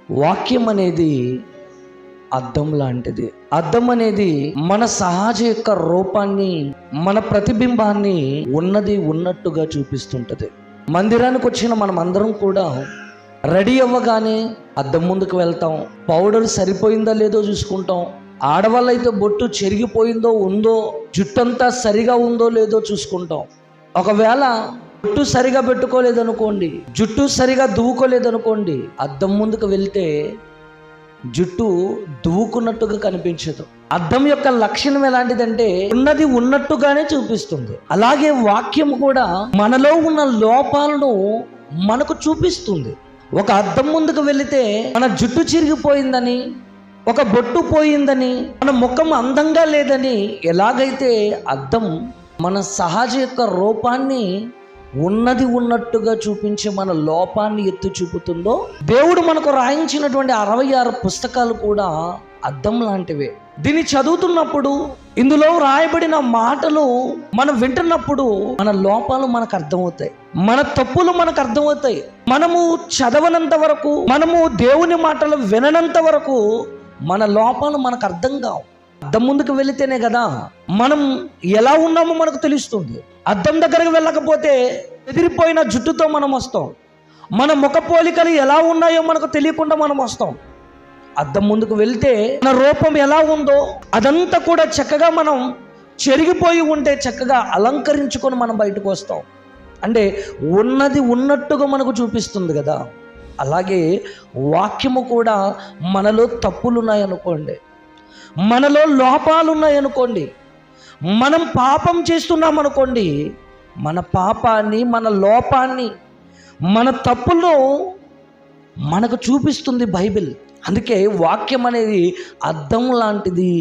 వాక్యం అనేది అద్దం లాంటిది. అద్దం అనేది మన సహజ యొక్క రూపాన్ని, మన ప్రతిబింబాన్ని ఉన్నది ఉన్నట్టుగా చూపిస్తుంటది. మందిరానికి వచ్చిన మనం అందరం కూడా రెడీ అవ్వగానే అద్దం ముందుకు వెళ్తాం. పౌడర్ సరిపోయిందా లేదో చూసుకుంటాం. ఆడవాళ్ళైతే బొట్టు చెరిగిపోయిందో ఉందో, జుట్టంతా సరిగా ఉందో లేదో చూసుకుంటాం. ఒకవేళ జుట్టు సరిగా పెట్టుకోలేదనుకోండి, జుట్టు సరిగా దువ్వుకోలేదనుకోండి, అద్దం ముందుకు వెళ్తే జుట్టు దువ్వుకున్నట్టుగా కనిపించదు. అద్దం యొక్క లక్షణం ఎలాంటిదంటే ఉన్నది ఉన్నట్టుగానే చూపిస్తుంది. అలాగే వాక్యం కూడా మనలో ఉన్న లోపాలను మనకు చూపిస్తుంది. ఒక అద్దం ముందుకు వెళితే మన జుట్టు చిరిగిపోయిందని, ఒక బొట్టు పోయిందని, మన ముఖం అందంగా లేదని ఎలాగైతే అద్దం మన సహజ యొక్క రూపాన్ని ఉన్నది ఉన్నట్టుగా చూపించి మన లోపాన్ని ఎత్తి చూపుతుందో, దేవుడు మనకు రాయించినటువంటి 66 పుస్తకాలు కూడా అద్దం లాంటివే. దీన్ని చదువుతున్నప్పుడు, ఇందులో రాయబడిన మాటలు మనం వింటున్నప్పుడు మన లోపాలు మనకు అర్థమవుతాయి, మన తప్పులు మనకు అర్థమవుతాయి. మనము చదవనంత వరకు, మనము దేవుని మాటలు విననంత వరకు మన లోపాలు మనకు అర్థం కావు. అద్దం ముందుకు వెళితేనే కదా మనం ఎలా ఉన్నామో మనకు తెలుస్తుంది. అద్దం దగ్గరకు వెళ్ళకపోతే ఎదిరిపోయిన జుట్టుతో మనం వస్తాం. మన ముఖ పోలికలు ఎలా ఉన్నాయో మనకు తెలియకుండా మనం వస్తాం. అద్దం ముందుకు వెళ్తే మన రూపం ఎలా ఉందో అదంతా కూడా చక్కగా, మనం చెరిగిపోయి ఉంటే చక్కగా అలంకరించుకొని మనం బయటకు వస్తాం. అంటే ఉన్నది ఉన్నట్టుగా మనకు చూపిస్తుంది కదా. అలాగే వాక్యము కూడా మనలో తప్పులు ఉన్నాయనుకోండి, మనలో లోపాలు ఉన్నాయనుకోండి, మనం పాపం చేస్తున్నాం అనుకోండి, మన పాపాన్ని, మన లోపాన్ని, మన తప్పులను మనకు చూపిస్తుంది బైబిల్. అందుకే వాక్యం అనేది అద్దం లాంటిది.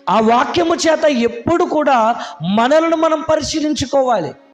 ఆ వాక్యము చేత ఎప్పుడు కూడా మనలను మనం పరిశీలించుకోవాలి.